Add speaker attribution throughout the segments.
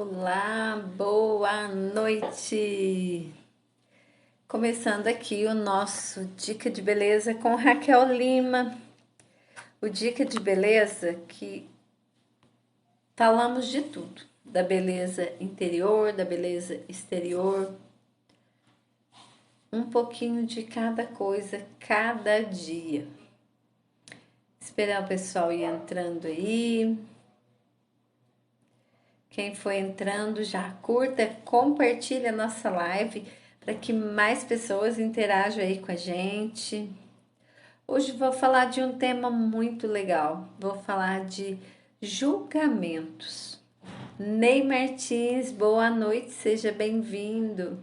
Speaker 1: Olá, boa noite! Começando aqui o nosso Dica de Beleza com Raquel Lima. O Dica de Beleza que falamos de tudo, da beleza interior, da beleza exterior, um pouquinho de cada coisa, cada dia. Esperar o pessoal ir entrando aí. Quem for entrando, já curta, compartilha a nossa live para que mais pessoas interajam aí com a gente. Hoje vou falar de um tema muito legal. Vou falar de julgamentos. Ney Martins, boa noite, seja bem-vindo.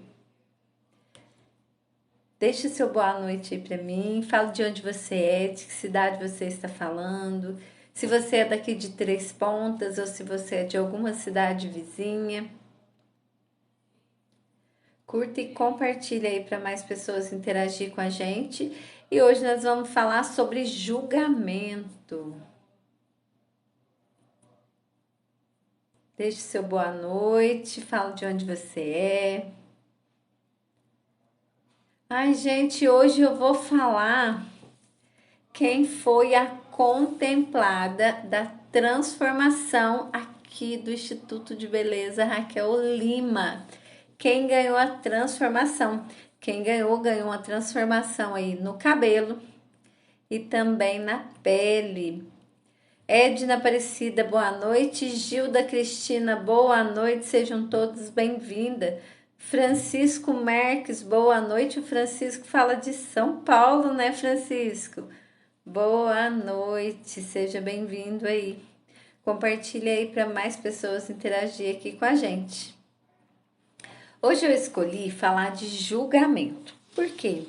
Speaker 1: Deixe seu boa noite aí para mim. Fala de onde você é, de que cidade você está falando. Se você é daqui de Três Pontas ou se você é de alguma cidade vizinha. Curta e compartilha aí para mais pessoas interagir com a gente. E hoje nós vamos falar sobre julgamento. Deixe seu boa noite, fala de onde você é. Ai, gente, hoje eu vou falar quem foi a contemplada da transformação aqui do Instituto de Beleza Raquel Lima. Quem ganhou a transformação? Quem ganhou uma transformação aí no cabelo e também na pele. Edna Aparecida, boa noite. Gilda Cristina, boa noite. Sejam todos bem-vindas. Francisco Marques, boa noite. O Francisco fala de São Paulo, né, Francisco? Boa noite, seja bem-vindo aí. Compartilhe aí para mais pessoas interagir aqui com a gente. Hoje eu escolhi falar de julgamento. Por quê?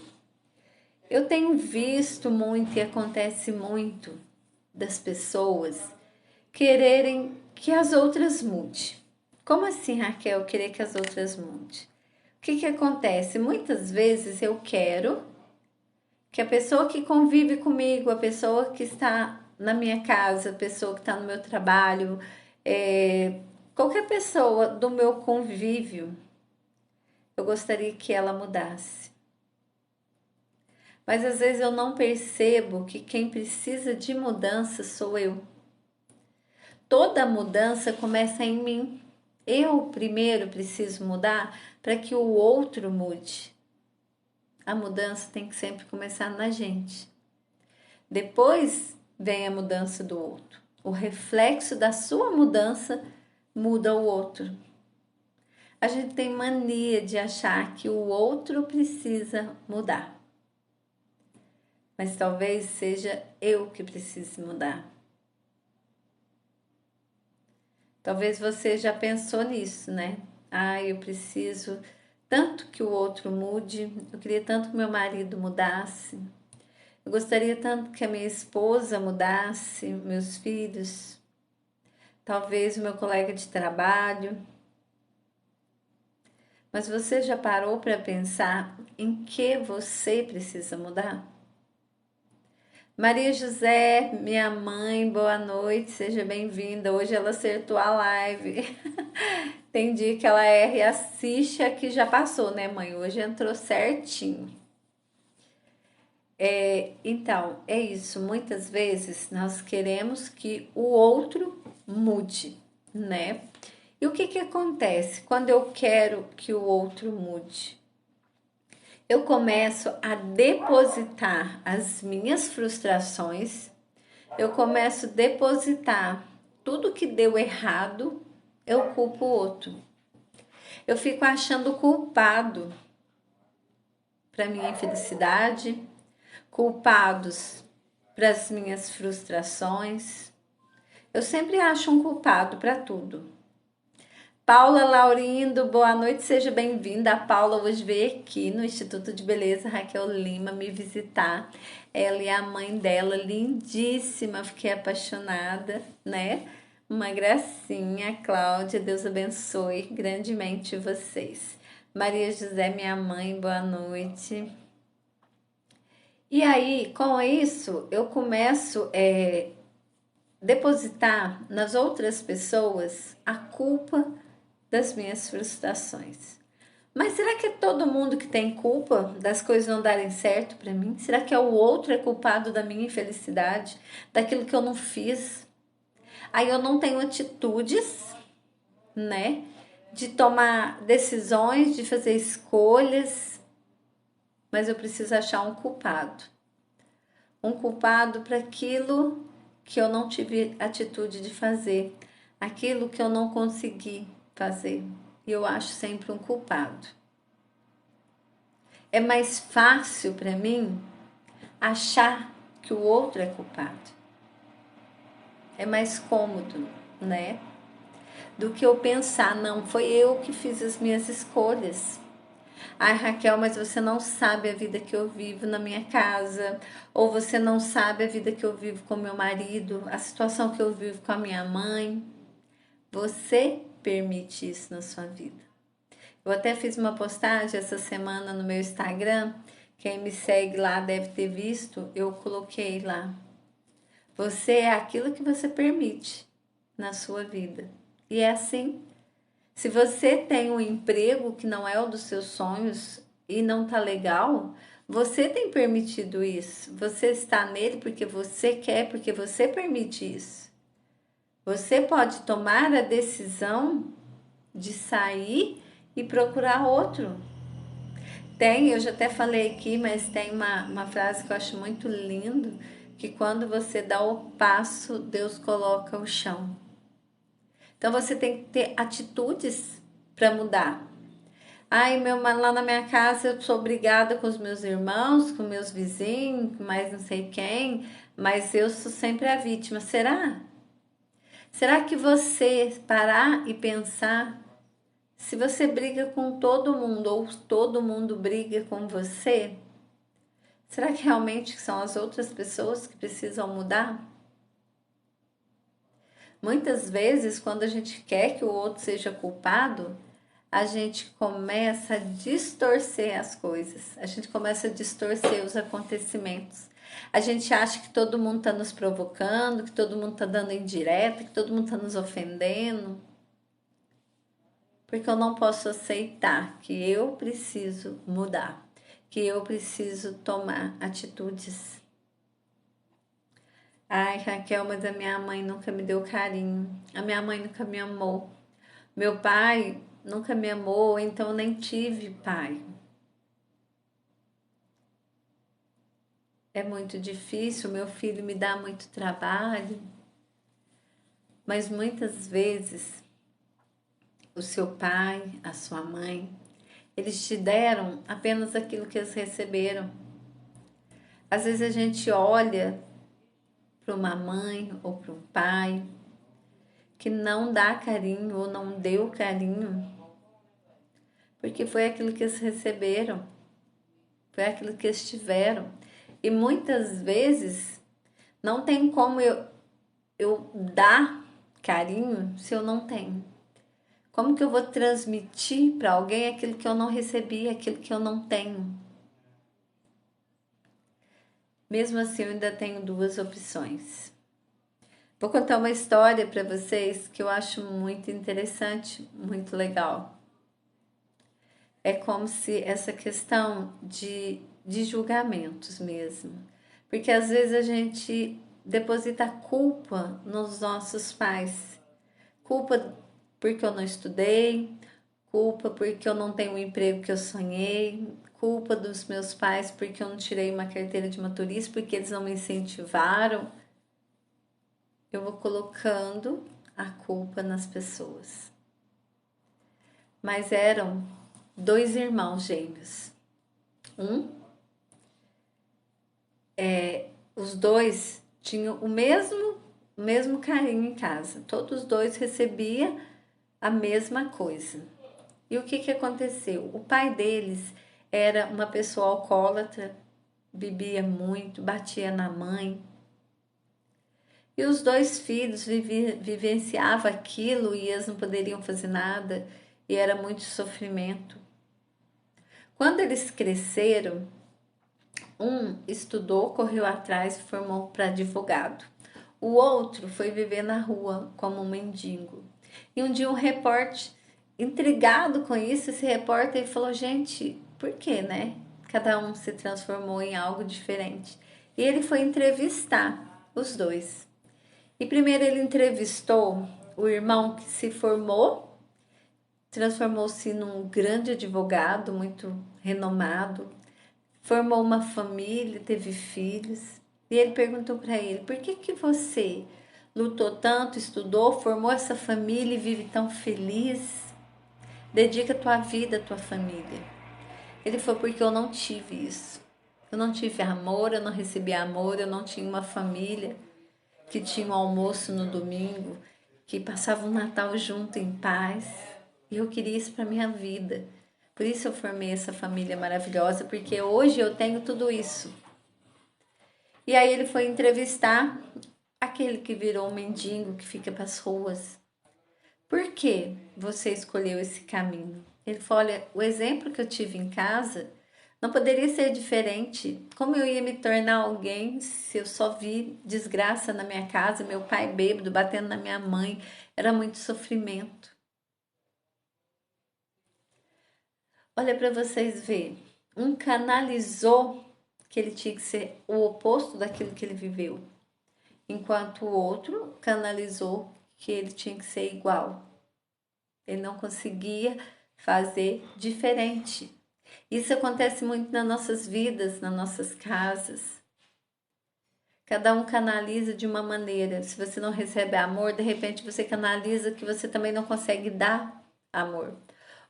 Speaker 1: Eu tenho visto muito e acontece muito das pessoas quererem que as outras mudem. Como assim, Raquel, querer que as outras mudem? O que acontece? Muitas vezes eu quero que a pessoa que convive comigo, a pessoa que está na minha casa, a pessoa que está no meu trabalho, qualquer pessoa do meu convívio, eu gostaria que ela mudasse. Mas às vezes eu não percebo que quem precisa de mudança sou eu. Toda mudança começa em mim. Eu primeiro preciso mudar para que o outro mude. A mudança tem que sempre começar na gente. Depois vem a mudança do outro. O reflexo da sua mudança muda o outro. A gente tem mania de achar que o outro precisa mudar. Mas talvez seja eu que precise mudar. Talvez você já pensou nisso, né? Eu preciso tanto que o outro mude. Eu queria tanto que meu marido mudasse. Eu gostaria tanto que a minha esposa mudasse, meus filhos. Talvez o meu colega de trabalho. Mas você já parou para pensar em que você precisa mudar? Maria José, minha mãe, boa noite, seja bem-vinda. Hoje ela acertou a live. Entendi que ela erra e assiste a que já passou, né, mãe? Hoje entrou certinho. Então, é isso. Muitas vezes nós queremos que o outro mude, né? E o que acontece quando eu quero que o outro mude? Eu começo a depositar as minhas frustrações, eu começo a depositar tudo que deu errado, eu culpo o outro. Eu fico achando culpado para minha infelicidade, culpados para as minhas frustrações. Eu sempre acho um culpado para tudo. Paula Laurindo, boa noite, seja bem-vinda. A Paula hoje veio aqui no Instituto de Beleza Raquel Lima me visitar. Ela e a mãe dela, lindíssima, fiquei apaixonada, né? Uma gracinha, Cláudia, Deus abençoe grandemente vocês. Maria José, minha mãe, boa noite. E aí, com isso, eu começo depositar nas outras pessoas a culpa das minhas frustrações. Mas será que é todo mundo que tem culpa das coisas não darem certo para mim? Será que é o outro é culpado da minha infelicidade, daquilo que eu não fiz? Aí eu não tenho atitudes, né, de tomar decisões, de fazer escolhas, mas eu preciso achar um culpado. Um culpado para aquilo que eu não tive atitude de fazer, aquilo que eu não consegui fazer. E eu acho sempre um culpado. É mais fácil para mim achar que o outro é culpado. É mais cômodo, né? Do que eu pensar, não, foi eu que fiz as minhas escolhas. Ai, Raquel, mas você não sabe a vida que eu vivo na minha casa, ou você não sabe a vida que eu vivo com meu marido, a situação que eu vivo com a minha mãe. Você permite isso na sua vida. Eu até fiz uma postagem essa semana no meu Instagram, quem me segue lá deve ter visto, eu coloquei lá. Você é aquilo que você permite na sua vida. E é assim. Se você tem um emprego que não é o dos seus sonhos e não tá legal, você tem permitido isso. Você está nele porque você quer, porque você permite isso. Você pode tomar a decisão de sair e procurar outro. Eu já até falei aqui, mas tem uma frase que eu acho muito lindo, que quando você dá o passo, Deus coloca o chão. Então você tem que ter atitudes para mudar. Ai, lá na minha casa eu sou brigada com os meus irmãos, com meus vizinhos, mais não sei quem, mas eu sou sempre a vítima. Será? Será que você parar e pensar, se você briga com todo mundo ou todo mundo briga com você, será que realmente são as outras pessoas que precisam mudar? Muitas vezes, quando a gente quer que o outro seja culpado, a gente começa a distorcer as coisas, a gente começa a distorcer os acontecimentos. A gente acha que todo mundo está nos provocando, que todo mundo está dando indireta, que todo mundo está nos ofendendo. Porque eu não posso aceitar que eu preciso mudar, que eu preciso tomar atitudes. Ai, Raquel, mas a minha mãe nunca me deu carinho, a minha mãe nunca me amou, meu pai nunca me amou, então eu nem tive pai. É muito difícil, meu filho me dá muito trabalho, mas muitas vezes o seu pai, a sua mãe, eles te deram apenas aquilo que eles receberam. Às vezes a gente olha para uma mãe ou para um pai que não dá carinho ou não deu carinho, porque foi aquilo que eles receberam, foi aquilo que eles tiveram. E muitas vezes não tem como eu dar carinho se eu não tenho. Como que eu vou transmitir para alguém aquilo que eu não recebi, aquilo que eu não tenho? Mesmo assim, eu ainda tenho duas opções. Vou contar uma história para vocês que eu acho muito interessante, muito legal. É como se essa questão de julgamentos mesmo. Porque às vezes a gente deposita culpa nos nossos pais. Culpa porque eu não estudei, culpa porque eu não tenho o emprego que eu sonhei, culpa dos meus pais porque eu não tirei uma carteira de motorista, porque eles não me incentivaram. Eu vou colocando a culpa nas pessoas. Mas eram dois irmãos gêmeos. Os dois tinham o mesmo carinho em casa. Todos os dois recebiam a mesma coisa. E o que aconteceu? O pai deles era uma pessoa alcoólatra, bebia muito, batia na mãe. E os dois filhos vivenciavam aquilo e eles não poderiam fazer nada. E era muito sofrimento. Quando eles cresceram, um estudou, correu atrás e formou para advogado. O outro foi viver na rua como um mendigo. E um dia um repórter intrigado com isso, esse repórter falou: gente, por que, né? Cada um se transformou em algo diferente. E ele foi entrevistar os dois. E primeiro ele entrevistou o irmão que se formou, transformou-se num grande advogado, muito renomado, formou uma família, teve filhos. E ele perguntou para ele: por que que você lutou tanto, estudou, formou essa família e vive tão feliz? Dedica a tua vida à tua família. Ele falou: porque eu não tive isso. Eu não tive amor, eu não recebi amor, eu não tinha uma família que tinha um almoço no domingo, que passava um Natal junto em paz. E eu queria isso para minha vida. Por isso eu formei essa família maravilhosa, porque hoje eu tenho tudo isso. E aí ele foi entrevistar aquele que virou um mendigo que fica para as ruas. Por que você escolheu esse caminho? Ele falou: olha, o exemplo que eu tive em casa não poderia ser diferente. Como eu ia me tornar alguém se eu só vi desgraça na minha casa, meu pai bêbado, batendo na minha mãe? Era muito sofrimento. Olha para vocês verem. Um canalizou que ele tinha que ser o oposto daquilo que ele viveu, enquanto o outro canalizou que ele tinha que ser igual. Ele não conseguia fazer diferente. Isso acontece muito nas nossas vidas, nas nossas casas. Cada um canaliza de uma maneira. Se você não recebe amor, de repente você canaliza que você também não consegue dar amor.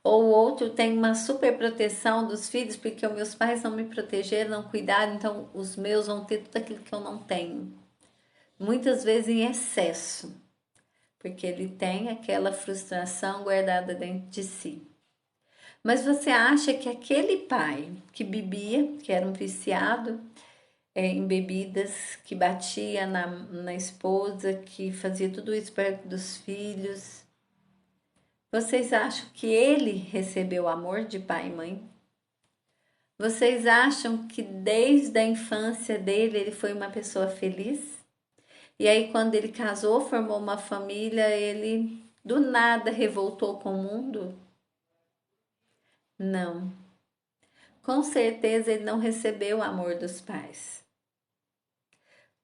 Speaker 1: Ou o outro tem uma super proteção dos filhos, porque os meus pais não me protegeram, não cuidaram, então os meus vão ter tudo aquilo que eu não tenho. Muitas vezes em excesso, porque ele tem aquela frustração guardada dentro de si. Mas você acha que aquele pai que bebia, que era um viciado em bebidas, que batia na esposa, que fazia tudo isso perto dos filhos, vocês acham que ele recebeu amor de pai e mãe? Vocês acham que desde a infância dele ele foi uma pessoa feliz? E aí, quando ele casou, formou uma família, ele do nada revoltou com o mundo? Não. Com certeza ele não recebeu o amor dos pais.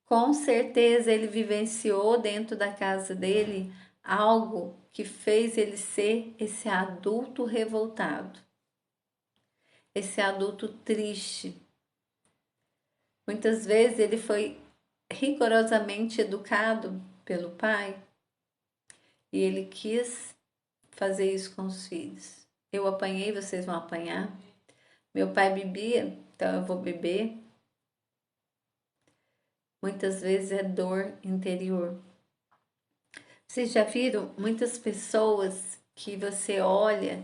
Speaker 1: Com certeza ele vivenciou dentro da casa dele algo que fez ele ser esse adulto revoltado, esse adulto triste. Muitas vezes ele foi rigorosamente educado pelo pai e ele quis fazer isso com os filhos. Eu apanhei, vocês vão apanhar. Meu pai bebia, então eu vou beber. Muitas vezes é dor interior. Vocês já viram muitas pessoas que você olha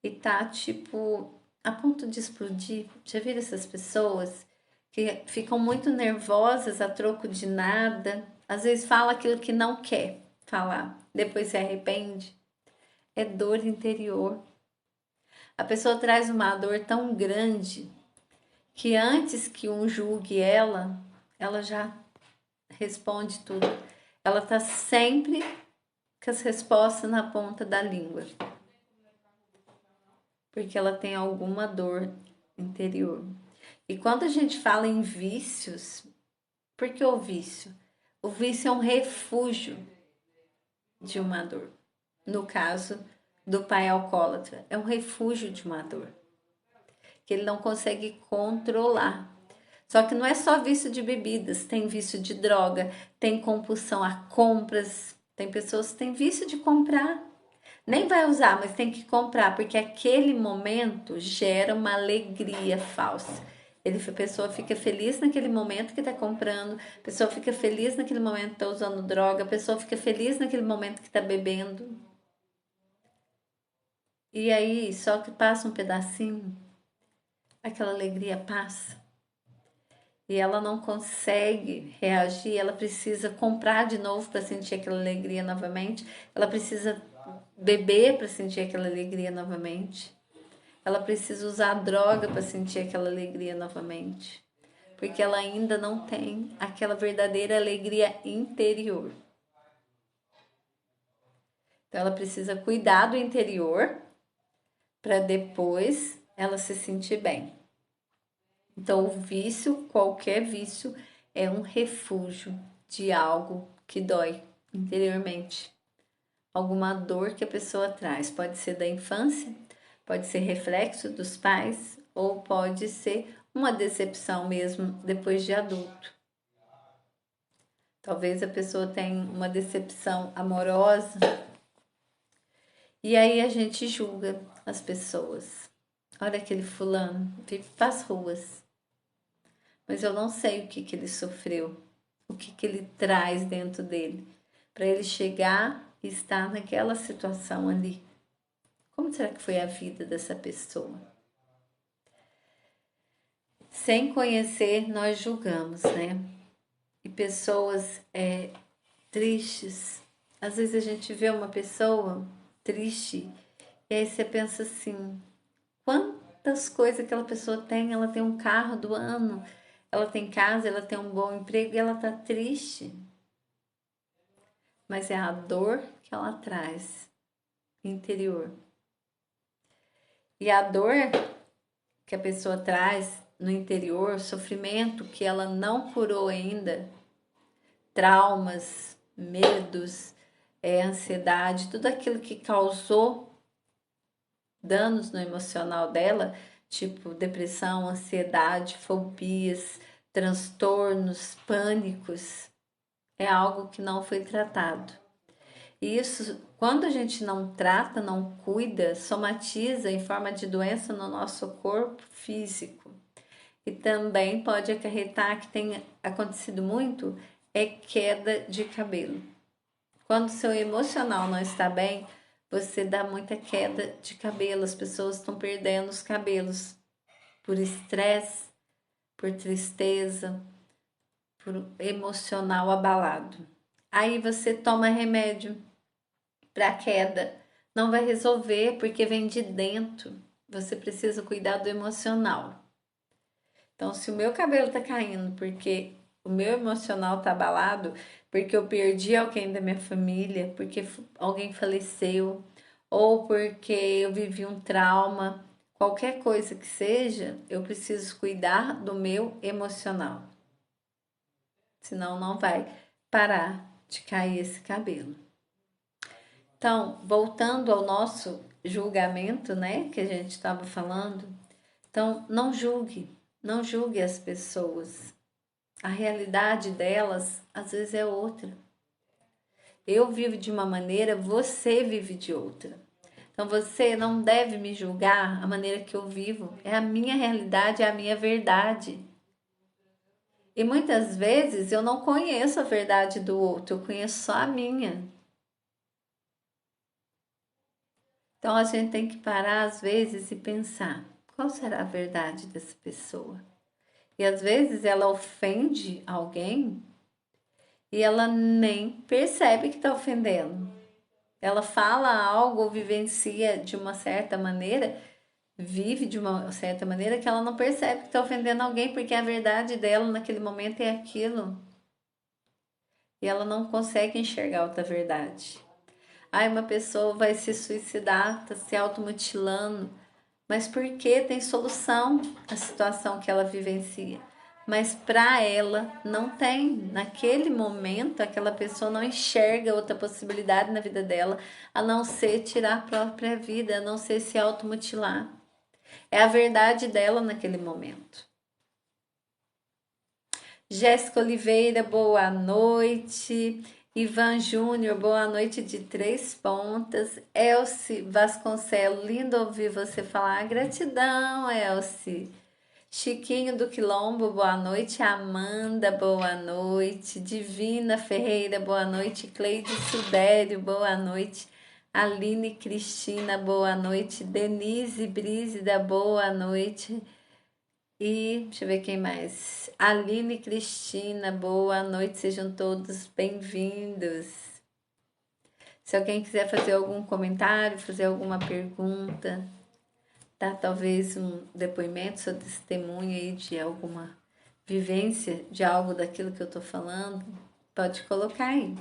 Speaker 1: e tá tipo a ponto de explodir? Já viram essas pessoas que ficam muito nervosas a troco de nada? Às vezes fala aquilo que não quer falar, depois se arrepende. É dor interior. A pessoa traz uma dor tão grande que antes que um julgue ela já responde tudo. Ela tá sempre com as respostas na ponta da língua, porque ela tem alguma dor interior. E quando a gente fala em vícios, por que o vício? O vício é um refúgio de uma dor. No caso do pai alcoólatra, é um refúgio de uma dor que ele não consegue controlar. Só que não é só vício de bebidas, tem vício de droga, tem compulsão a compras, tem pessoas que têm vício de comprar. Nem vai usar, mas tem que comprar, porque aquele momento gera uma alegria falsa. A pessoa fica feliz naquele momento que está comprando, a pessoa fica feliz naquele momento que está usando droga, a pessoa fica feliz naquele momento que está bebendo. E aí, só que passa um pedacinho, aquela alegria passa. E ela não consegue reagir, ela precisa comprar de novo para sentir aquela alegria novamente, ela precisa beber para sentir aquela alegria novamente. Ela precisa usar droga para sentir aquela alegria novamente. Porque ela ainda não tem aquela verdadeira alegria interior. Então ela precisa cuidar do interior para depois ela se sentir bem. Então o vício, qualquer vício, é um refúgio de algo que dói interiormente. Alguma dor que a pessoa traz. Pode ser da infância, pode ser reflexo dos pais, ou pode ser uma decepção mesmo depois de adulto. Talvez a pessoa tenha uma decepção amorosa e aí a gente julga as pessoas. Olha aquele fulano, vive pras ruas. Mas eu não sei o que ele sofreu, o que ele traz dentro dele, para ele chegar e estar naquela situação ali. Como será que foi a vida dessa pessoa? Sem conhecer, nós julgamos, né? E pessoas tristes. Às vezes a gente vê uma pessoa triste e aí você pensa assim, quantas coisas aquela pessoa tem? Ela tem um carro do ano, ela tem casa, ela tem um bom emprego e ela tá triste. Mas é a dor que ela traz interior. E a dor que a pessoa traz no interior, sofrimento que ela não curou ainda, traumas, medos, ansiedade, tudo aquilo que causou danos no emocional dela, tipo depressão, ansiedade, fobias, transtornos, pânicos, é algo que não foi tratado. E isso, quando a gente não trata, não cuida, somatiza em forma de doença no nosso corpo físico. E também pode acarretar, que tem acontecido muito, é queda de cabelo. Quando o seu emocional não está bem, você dá muita queda de cabelo. As pessoas estão perdendo os cabelos por estresse, por tristeza, por emocional abalado. Aí você toma remédio para queda. Não vai resolver porque vem de dentro. Você precisa cuidar do emocional. Então, se o meu cabelo tá caindo porque o meu emocional tá abalado, porque eu perdi alguém da minha família, porque alguém faleceu, ou porque eu vivi um trauma, qualquer coisa que seja, eu preciso cuidar do meu emocional. Senão não vai parar de cair esse cabelo. Então, voltando ao nosso julgamento, né, que a gente estava falando. Então, não julgue as pessoas. A realidade delas às vezes é outra. Eu vivo de uma maneira, você vive de outra. Então você não deve me julgar a maneira que eu vivo. É a minha realidade, é a minha verdade. E muitas vezes eu não conheço a verdade do outro, eu conheço só a minha. Então a gente tem que parar às vezes e pensar, qual será a verdade dessa pessoa? E às vezes ela ofende alguém e ela nem percebe que está ofendendo. Ela fala algo ou vivencia de uma certa maneira, vive de uma certa maneira que ela não percebe que está ofendendo alguém, porque a verdade dela naquele momento é aquilo. E ela não consegue enxergar outra verdade. Ai, uma pessoa vai se suicidar, está se automutilando. Mas por que tem solução a situação que ela vivencia? Mas para ela não tem. Naquele momento, aquela pessoa não enxerga outra possibilidade na vida dela, a não ser tirar a própria vida, a não ser se automutilar. É a verdade dela naquele momento. Jéssica Oliveira, boa noite. Ivan Júnior, boa noite de Três Pontas. Elci Vasconcelos, lindo ouvir você falar. Gratidão, Elci. Chiquinho do Quilombo, boa noite. Amanda, boa noite. Divina Ferreira, boa noite. Cleide Sudério, boa noite. Aline Cristina, boa noite. Denise Brígida, boa noite. E deixa eu ver quem mais. Aline Cristina, boa noite. Sejam todos bem-vindos. Se alguém quiser fazer algum comentário, fazer alguma pergunta, dar talvez um depoimento, seu testemunho aí de alguma vivência, de algo daquilo que eu tô falando, pode colocar aí.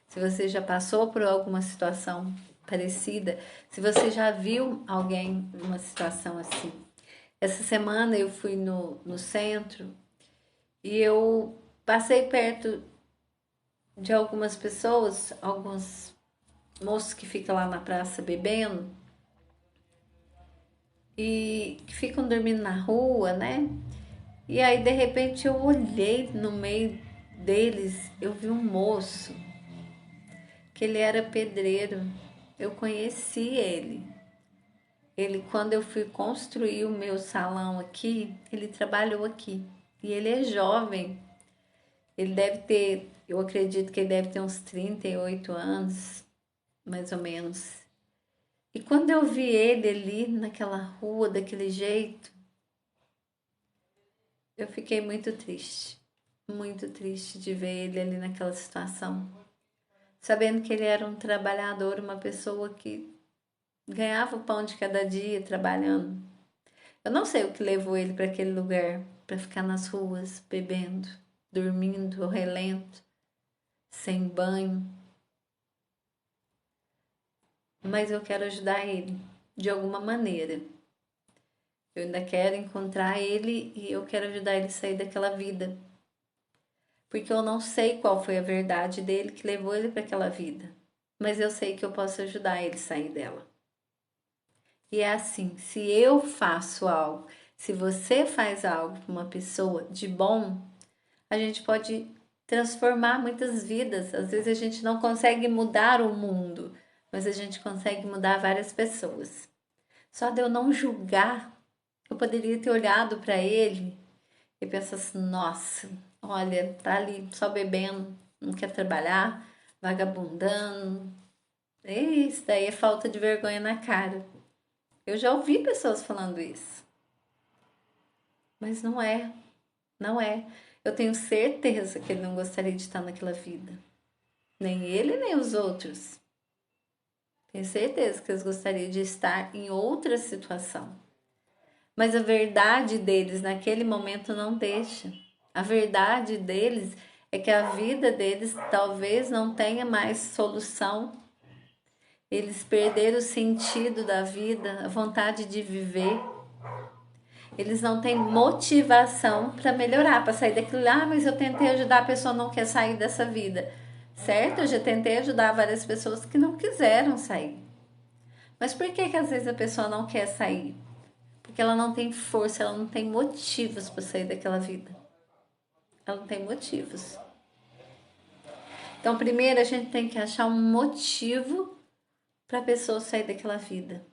Speaker 1: Se você já passou por alguma situação parecida, se você já viu alguém numa situação assim. Essa semana eu fui no centro e eu passei perto de algumas pessoas, alguns moços que ficam lá na praça bebendo e que ficam dormindo na rua, né? E aí de repente eu olhei no meio deles, eu vi um moço que ele era pedreiro. Eu conheci ele. Ele, quando eu fui construir o meu salão aqui, ele trabalhou aqui. E ele é jovem. Ele deve ter, eu acredito que ele deve ter uns 38 anos, mais ou menos. E quando eu vi ele ali naquela rua, daquele jeito, eu fiquei muito triste de ver ele ali naquela situação. Sabendo que ele era um trabalhador, uma pessoa que ganhava o pão de cada dia trabalhando. Eu não sei o que levou ele para aquele lugar, para ficar nas ruas, bebendo, dormindo ao relento, sem banho. Mas eu quero ajudar ele de alguma maneira. Eu ainda quero encontrar ele e eu quero ajudar ele a sair daquela vida. Porque eu não sei qual foi a verdade dele que levou ele para aquela vida. Mas eu sei que eu posso ajudar ele a sair dela. E é assim, se eu faço algo, se você faz algo para uma pessoa de bom, a gente pode transformar muitas vidas. Às vezes a gente não consegue mudar o mundo, mas a gente consegue mudar várias pessoas. Só de eu não julgar, eu poderia ter olhado para ele e pensado assim: nossa, olha, tá ali só bebendo, não quer trabalhar, vagabundando. Isso daí é falta de vergonha na cara. Eu já ouvi pessoas falando isso, mas não é, não é. Eu tenho certeza que ele não gostaria de estar naquela vida. Nem ele, nem os outros. Tenho certeza que eles gostariam de estar em outra situação. Mas a verdade deles naquele momento não deixa. A verdade deles é que a vida deles talvez não tenha mais solução. Eles perderam o sentido da vida, a vontade de viver. Eles não têm motivação para melhorar, para sair daquilo. Ah, mas eu tentei ajudar, a pessoa não quer sair dessa vida. Certo? Eu já tentei ajudar várias pessoas que não quiseram sair. Mas por que às vezes a pessoa não quer sair? Porque ela não tem força, ela não tem motivos para sair daquela vida. Ela não tem motivos. Então, primeiro a gente tem que achar um motivo para a pessoa sair daquela vida.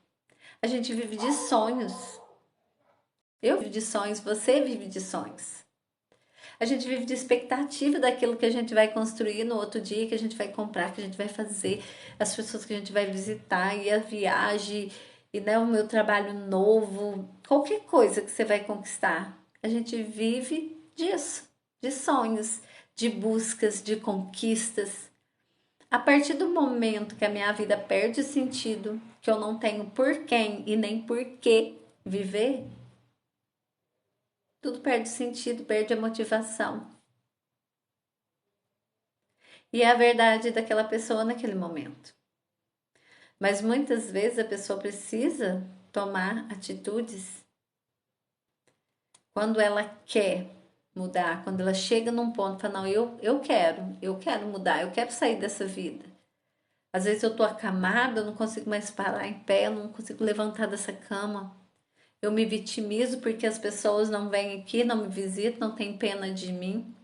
Speaker 1: A gente vive de sonhos. Eu vivo de sonhos, você vive de sonhos. A gente vive de expectativa daquilo que a gente vai construir no outro dia, que a gente vai comprar, que a gente vai fazer, as pessoas que a gente vai visitar, e a viagem, e né, o meu trabalho novo, qualquer coisa que você vai conquistar. A gente vive disso, de sonhos, de buscas, de conquistas. A partir do momento que a minha vida perde sentido, que eu não tenho por quem e nem por que viver, tudo perde sentido, perde a motivação. E é a verdade daquela pessoa naquele momento. Mas muitas vezes a pessoa precisa tomar atitudes quando ela quer mudar, quando ela chega num ponto e fala, não, eu quero mudar, eu quero sair dessa vida. Às vezes eu tô acamada, eu não consigo mais parar em pé, eu não consigo levantar dessa cama. Eu me vitimizo porque as pessoas não vêm aqui, não me visitam, não têm pena de mim.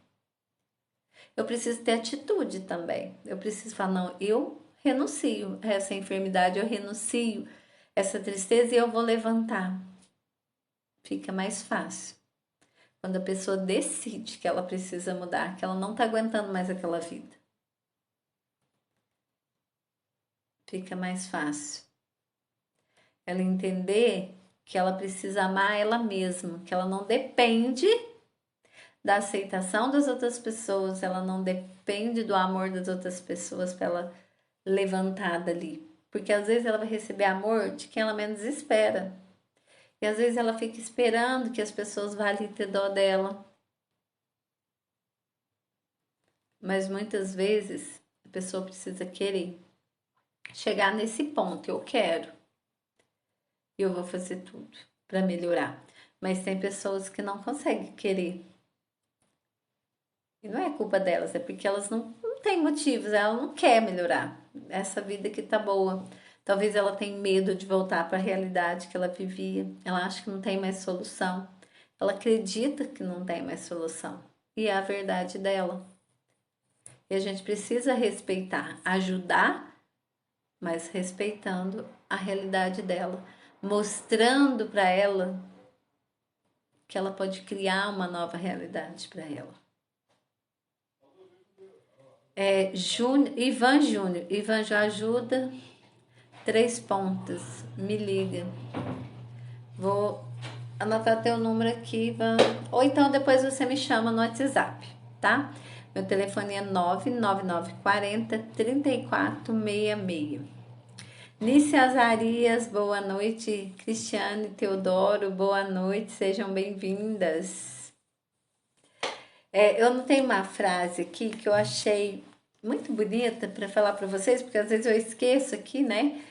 Speaker 1: Eu preciso ter atitude também. Eu preciso falar, não, eu renuncio a essa enfermidade, eu renuncio a essa tristeza e eu vou levantar. Fica mais fácil. Quando a pessoa decide que ela precisa mudar, que ela não está aguentando mais aquela vida. Fica mais fácil. Ela entender que ela precisa amar ela mesma, que ela não depende da aceitação das outras pessoas, ela não depende do amor das outras pessoas para ela levantar dali. Porque às vezes ela vai receber amor de quem ela menos espera. E às vezes ela fica esperando que as pessoas vá ali ter dó dela. Mas muitas vezes a A pessoa precisa querer. Chegar nesse ponto, eu quero. E eu vou fazer tudo para melhorar. Mas tem pessoas que não conseguem querer. E não é culpa delas, é porque elas não têm motivos, ela não quer melhorar. Essa vida que tá boa. Talvez ela tenha medo de voltar para a realidade que ela vivia. Ela acha que não tem mais solução. Ela acredita que não tem mais solução. E é a verdade dela. E a gente precisa respeitar, ajudar, mas respeitando a realidade dela, mostrando para ela que ela pode criar uma nova realidade para ela. Ivan Júnior, Ivan já ajuda, 3 pontas, me liga. Vou anotar teu número aqui, Ivan. Ou então depois você me chama no WhatsApp, tá? Meu telefone é 99940 3466. Nice Azarias, boa noite. Cristiane Teodoro, boa noite. Sejam bem-vindas. Eu não tenho uma frase aqui que eu achei muito bonita para falar para vocês, porque às vezes eu esqueço aqui, né?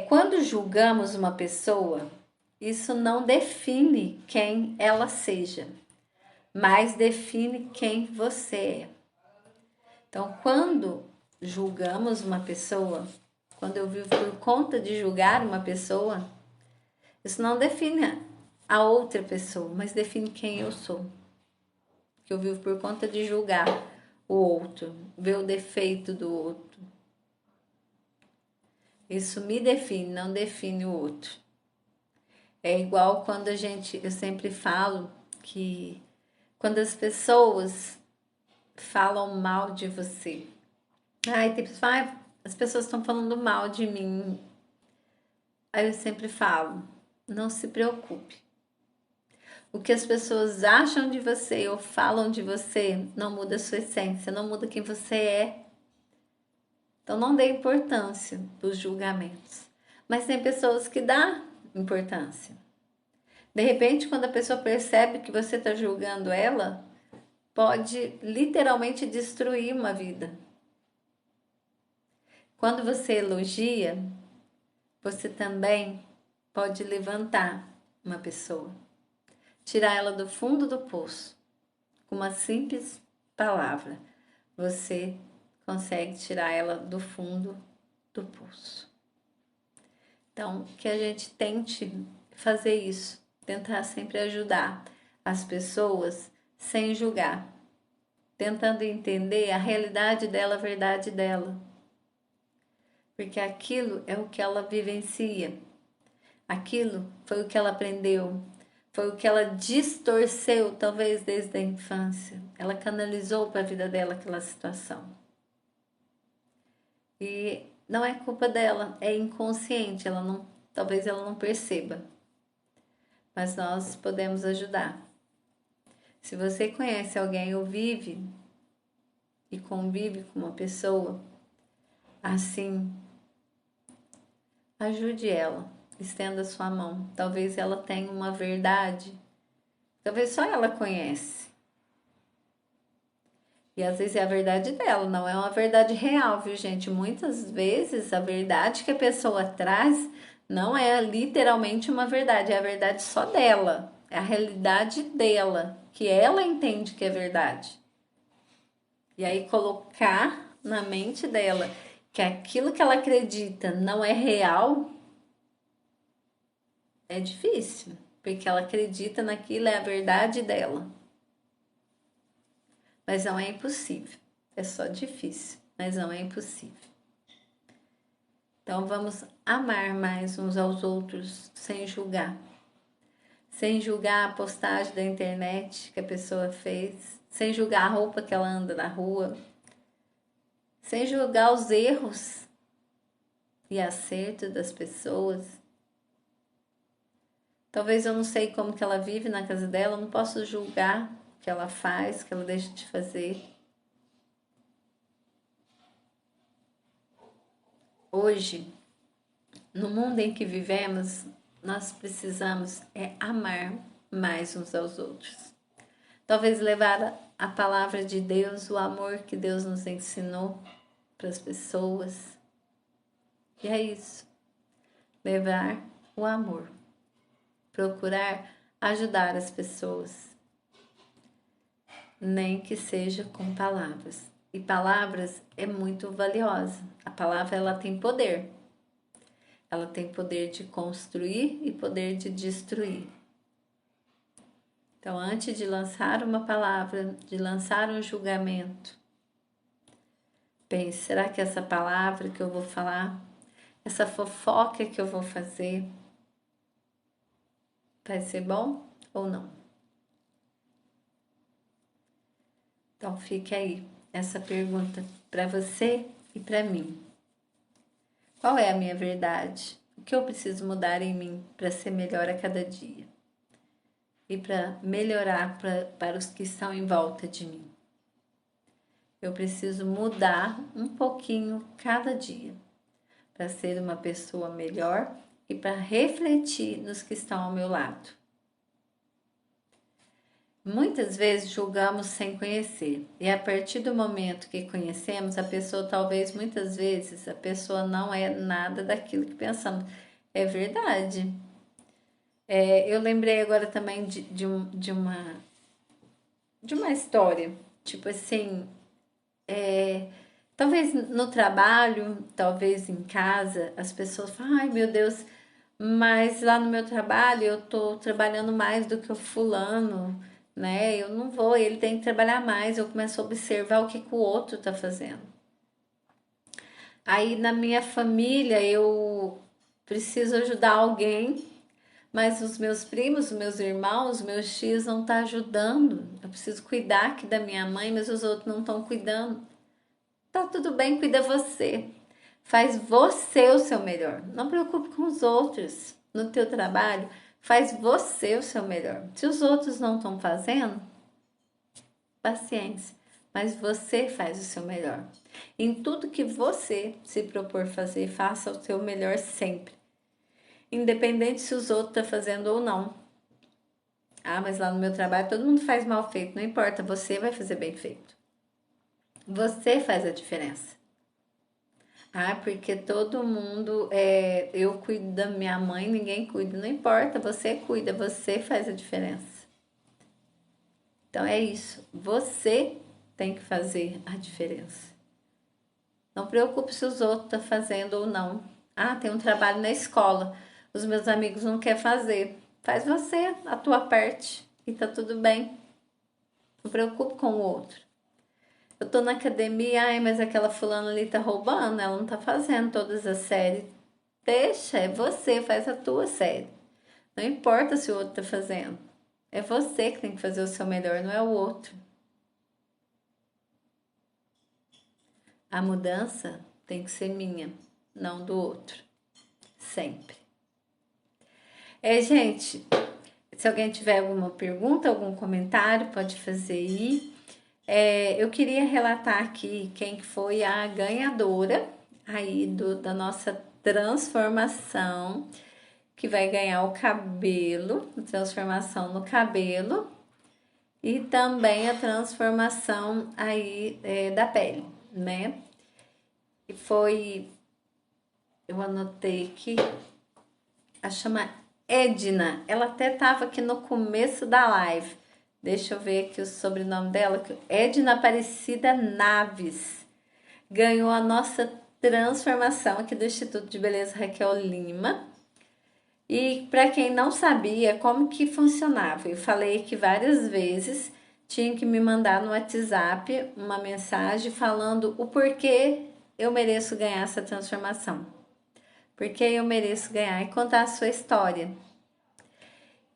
Speaker 1: Quando julgamos uma pessoa, isso não define quem ela seja, mas define quem você é. Então, quando julgamos uma pessoa, quando eu vivo por conta de julgar uma pessoa, isso não define a outra pessoa, mas define quem eu sou. Que eu vivo por conta de julgar o outro, ver o defeito do outro. Isso me define, não define o outro. É igual quando eu sempre falo que quando as pessoas falam mal de você. Ai, tem pessoas que falam, as pessoas estão falando mal de mim. Aí eu sempre falo, não se preocupe. O que as pessoas acham de você ou falam de você não muda a sua essência, não muda quem você é. Então não dê importância dos julgamentos. Mas tem pessoas que dão importância. De repente, quando a pessoa percebe que você está julgando ela, pode literalmente destruir uma vida. Quando você elogia, você também pode levantar uma pessoa, tirar ela do fundo do poço. Com uma simples palavra, você consegue tirar ela do fundo do poço. Então, que a gente tente fazer isso, tentar sempre ajudar as pessoas sem julgar, tentando entender a realidade dela, a verdade dela. Porque aquilo é o que ela vivencia, aquilo foi o que ela aprendeu, foi o que ela distorceu, talvez desde a infância. Ela canalizou para a vida dela aquela situação. E não é culpa dela, é inconsciente, talvez ela não perceba. Mas nós podemos ajudar. Se você conhece alguém ou vive e convive com uma pessoa assim, ajude ela, estenda sua mão. Talvez ela tenha uma verdade, talvez só ela conhece. E às vezes é a verdade dela, não é uma verdade real, viu, gente? Muitas vezes a verdade que a pessoa traz não é literalmente uma verdade, é a verdade só dela, é a realidade dela, que ela entende que é verdade. E aí colocar na mente dela que aquilo que ela acredita não é real é difícil, porque ela acredita naquilo, é a verdade dela. Mas não é impossível, é só difícil, mas não é impossível. Então vamos amar mais uns aos outros sem julgar. Sem julgar a postagem da internet que a pessoa fez, sem julgar a roupa que ela anda na rua, sem julgar os erros e acertos das pessoas. Talvez eu não sei como que ela vive na casa dela, eu não posso julgar o que ela faz, o que ela deixa de fazer. Hoje, no mundo em que vivemos, nós precisamos amar mais uns aos outros. Talvez levar a palavra de Deus, o amor que Deus nos ensinou, para as pessoas. E é isso. Levar o amor. Procurar ajudar as pessoas. Nem que seja com palavras. E palavras é muito valiosa. A palavra, ela tem poder. Ela tem poder de construir e poder de destruir. Então, antes de lançar uma palavra, de lançar um julgamento, pense, será que essa palavra que eu vou falar, essa fofoca que eu vou fazer, vai ser bom ou não? Então, fique aí essa pergunta para você e para mim. Qual é a minha verdade? O que eu preciso mudar em mim para ser melhor a cada dia? E para melhorar para os que estão em volta de mim? Eu preciso mudar um pouquinho cada dia para ser uma pessoa melhor e para refletir nos que estão ao meu lado. Muitas vezes julgamos sem conhecer, e a partir do momento que conhecemos, a pessoa talvez muitas vezes a pessoa não é nada daquilo que pensamos. É verdade. Eu lembrei agora também de uma história, tipo assim, talvez no trabalho, talvez em casa, as pessoas falam, ai meu Deus, mas lá no meu trabalho eu tô trabalhando mais do que o fulano, né? Eu não vou, ele tem que trabalhar mais. Eu começo a observar o que o outro tá fazendo. Aí na minha família eu preciso ajudar alguém, mas os meus primos, os meus irmãos, os meus tios não tá ajudando. Eu preciso cuidar aqui da minha mãe, mas os outros não estão cuidando. Tá tudo bem, cuida você. Faz você o seu melhor. Não preocupe com os outros. No teu trabalho, faz você o seu melhor. Se os outros não estão fazendo, paciência. Mas você faz o seu melhor. Em tudo que você se propor fazer, faça o seu melhor sempre. Independente se os outros estão fazendo ou não. Ah, mas lá no meu trabalho todo mundo faz mal feito. Não importa, você vai fazer bem feito. Você faz a diferença. Ah, porque todo mundo, eu cuido da minha mãe, ninguém cuida. Não importa, você cuida, você faz a diferença. Então é isso, você tem que fazer a diferença. Não preocupe se os outros estão fazendo ou não. Ah, tem um trabalho na escola, os meus amigos não querem fazer. Faz você a tua parte e tá tudo bem. Não preocupe com o outro. Eu tô na academia, ai, mas aquela fulana ali tá roubando, ela não tá fazendo todas as séries. Deixa, é você, faz a tua série. Não importa se o outro tá fazendo. É você que tem que fazer o seu melhor, não é o outro. A mudança tem que ser minha, não do outro. Sempre. Gente, se alguém tiver alguma pergunta, algum comentário, pode fazer aí. Eu queria relatar aqui quem foi a ganhadora aí da nossa transformação, que vai ganhar o cabelo, transformação no cabelo e também a transformação aí da pele, né? E foi, eu anotei aqui, a chama Edna, ela até tava aqui no começo da live. Deixa eu ver aqui o sobrenome dela. Edna Aparecida Naves. Ganhou a nossa transformação aqui do Instituto de Beleza Raquel Lima. E para quem não sabia como que funcionava, eu falei que várias vezes tinha que me mandar no WhatsApp uma mensagem falando o porquê eu mereço ganhar essa transformação. Porque eu mereço ganhar e contar a sua história.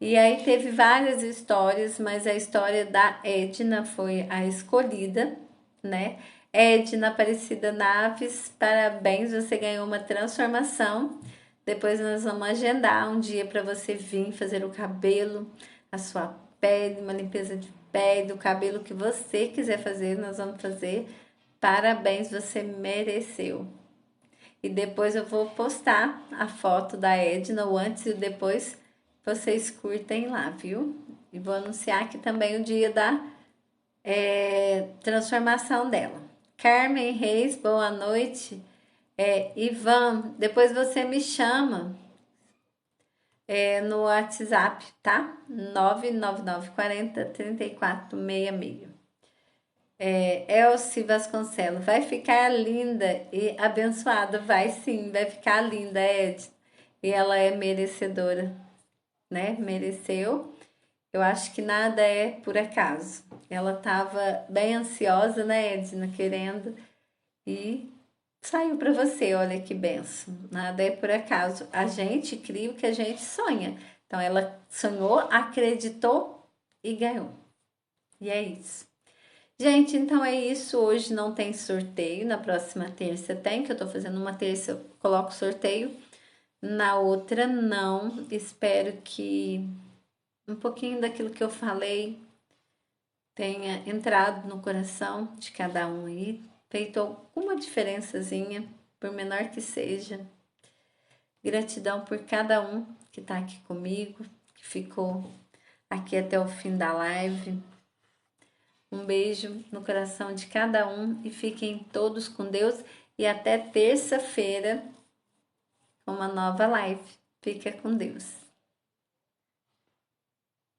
Speaker 1: E aí teve várias histórias, mas a história da Edna foi a escolhida, né? Edna Aparecida Naves, parabéns, você ganhou uma transformação. Depois nós vamos agendar um dia para você vir fazer o cabelo, a sua pele, uma limpeza de pele, o cabelo que você quiser fazer, nós vamos fazer. Parabéns, você mereceu. E depois eu vou postar a foto da Edna, o antes e o depois. Vocês curtem lá, viu? E vou anunciar aqui também o dia da transformação dela. Carmen Reis, boa noite. Ivan, depois você me chama no WhatsApp, tá? 99940 3466. Elci Vasconcelos, vai ficar linda e abençoada. Vai sim, vai ficar linda, Ed. E ela é merecedora, né? Mereceu. Eu acho que nada é por acaso. Ela estava bem ansiosa, né, Edna, querendo, e saiu para você. Olha que benção. Nada é por acaso. A gente cria o que a gente sonha. Então ela sonhou, acreditou e ganhou. E é isso. Gente, então é isso. Hoje não tem sorteio. Na próxima terça tem, que eu tô fazendo uma terça, eu coloco sorteio. Na outra, não. Espero que um pouquinho daquilo que eu falei tenha entrado no coração de cada um aí, feito alguma diferençazinha, por menor que seja. Gratidão por cada um que tá aqui comigo, que ficou aqui até o fim da live. Um beijo no coração de cada um e fiquem todos com Deus. E até terça-feira, uma nova live. Fica com Deus.